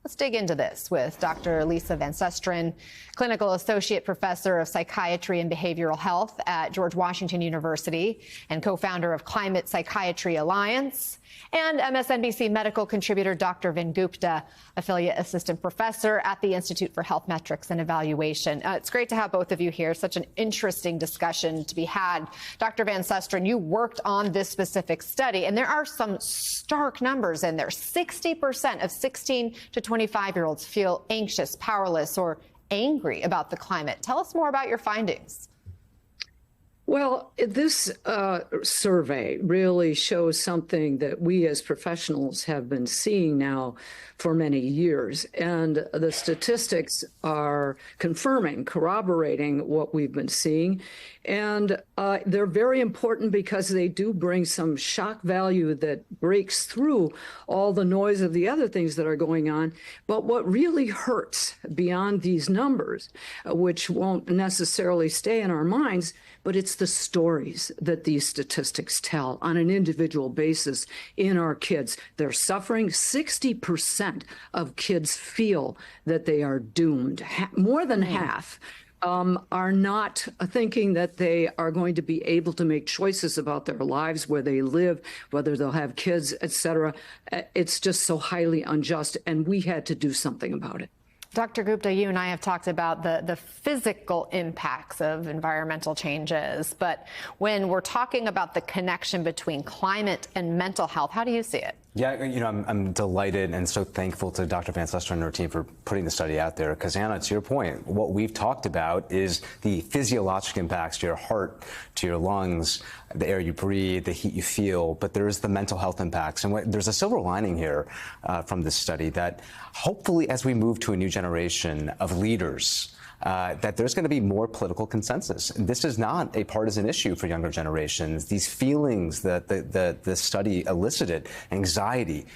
Let's dig into this with Dr. Lisa Van Susteren, Clinical Associate Professor of Psychiatry and Behavioral Health at George Washington University and co-founder of Climate Psychiatry Alliance, and MSNBC medical contributor Dr. Vin Gupta, Affiliate Assistant Professor at the Institute for Health Metrics and Evaluation. It's great to have both of you here. Such an interesting discussion to be had. Dr. Van Susteren, you worked on this specific study, and there are some stark numbers in there. 60% of 16 to 25-year-olds feel anxious, powerless, or angry about the climate. Tell us more about your findings. Well, this survey really shows something that we as professionals have been seeing now for many years. And the statistics are confirming, corroborating what we've been seeing. And they're very important because they do bring some shock value that breaks through all the noise of the other things that are going on. But what really hurts beyond these numbers, which won't necessarily stay in our minds, but it's the stories that these statistics tell on an individual basis in our kids. They're suffering. 60% of kids feel that they are doomed. More than half are not thinking that they are going to be able to make choices about their lives, where they live, whether they'll have kids, etc. It's just so highly unjust, and we had to do something about it. Dr. Gupta, you and I have talked about the physical impacts of environmental changes, but when we're talking about the connection between climate and mental health, how do you see it? Yeah, I'm delighted and so thankful to Dr. Van Susteren and her team for putting the study out there. Because, Anna, to your point, what we've talked about is the physiologic impacts to your heart, to your lungs, the air you breathe, the heat you feel, but there's the mental health impacts. And there's a silver lining here from this study that hopefully as we move to a new generation of leaders, that there's going to be more political consensus. This is not a partisan issue for younger generations. These feelings that the study elicited, anxiety,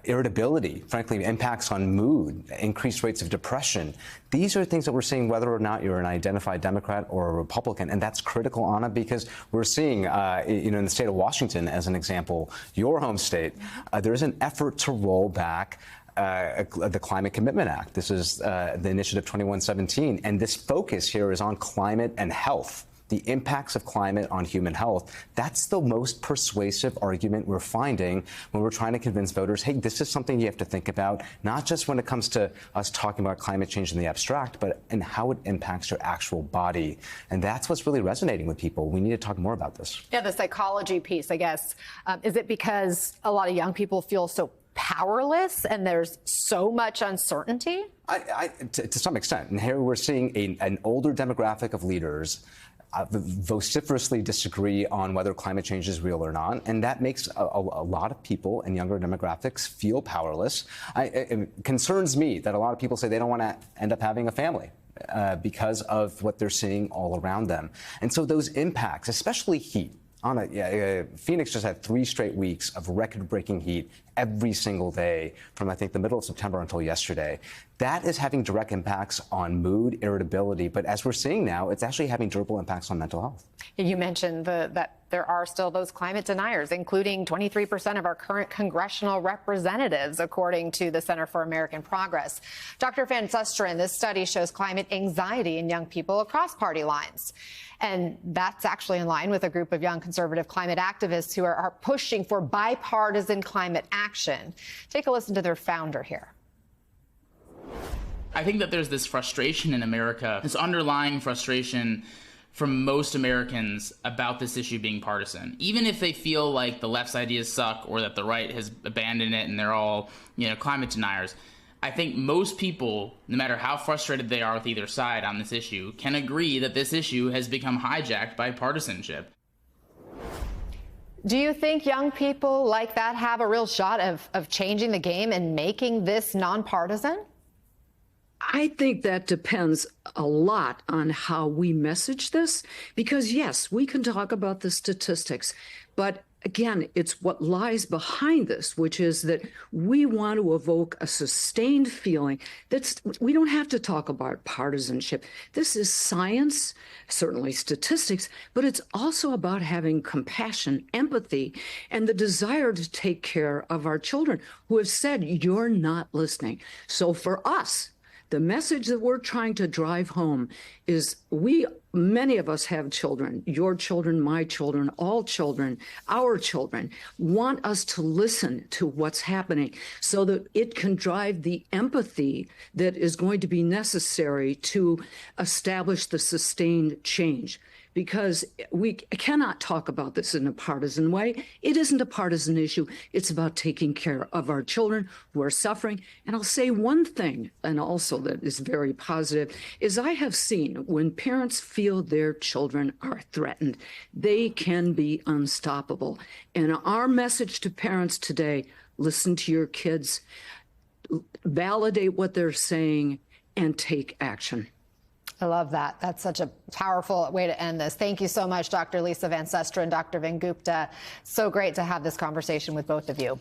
irritability, frankly, impacts on mood, increased rates of depression. These are things that we're seeing whether or not you're an identified Democrat or a Republican. And that's critical, Anna, because we're seeing, in the state of Washington, as an example, your home state, there is an effort to roll back the Climate Commitment Act. This is the Initiative 2117. And this focus here is on climate and health, the impacts of climate on human health. That's the most persuasive argument we're finding when we're trying to convince voters, hey, this is something you have to think about, not just when it comes to us talking about climate change in the abstract, but in how it impacts your actual body. And that's what's really resonating with people. We need to talk more about this. Yeah, the psychology piece, I guess. Is it because a lot of young people feel so powerless and there's so much uncertainty? To some extent. And here we're seeing an older demographic of leaders vociferously disagree on whether climate change is real or not. And that makes a lot of people in younger demographics feel powerless. It concerns me that a lot of people say they don't want to end up having a family because of what they're seeing all around them. And so those impacts, especially heat, Phoenix just had 3 straight weeks of record-breaking heat every single day from, I think, the middle of September until yesterday. That is having direct impacts on mood, irritability. But as we're seeing now, it's actually having durable impacts on mental health. You mentioned that there are still those climate deniers, including 23% of our current congressional representatives, according to the Center for American Progress. Dr. Van Susteren, this study shows climate anxiety in young people across party lines. And that's actually in line with a group of young conservative climate activists who are pushing for bipartisan climate action. Take a listen to their founder here. I think that there's this frustration in America, this underlying frustration from most Americans about this issue being partisan. Even if they feel like the left's ideas suck or that the right has abandoned it and they're all, climate deniers, I think most people, no matter how frustrated they are with either side on this issue, can agree that this issue has become hijacked by partisanship. Do you think young people like that have a real shot of changing the game and making this nonpartisan? I think that depends a lot on how we message this, because yes, we can talk about the statistics, but again, it's what lies behind this, which is that we want to evoke a sustained feeling we don't have to talk about partisanship. This is science, certainly statistics, but it's also about having compassion, empathy, and the desire to take care of our children who have said, you're not listening. So for us, the message that we're trying to drive home is many of us have children, your children, my children, all children, our children, want us to listen to what's happening so that it can drive the empathy that is going to be necessary to establish the sustained change. Because we cannot talk about this in a partisan way. It isn't a partisan issue. It's about taking care of our children who are suffering. And I'll say one thing, and also that is very positive, is I have seen when parents feel their children are threatened, they can be unstoppable. And our message to parents today, listen to your kids, validate what they're saying, and take action. I love that. That's such a powerful way to end this. Thank you so much, Dr. Lisa Van Susteren and Dr. Van Gupta. So great to have this conversation with both of you.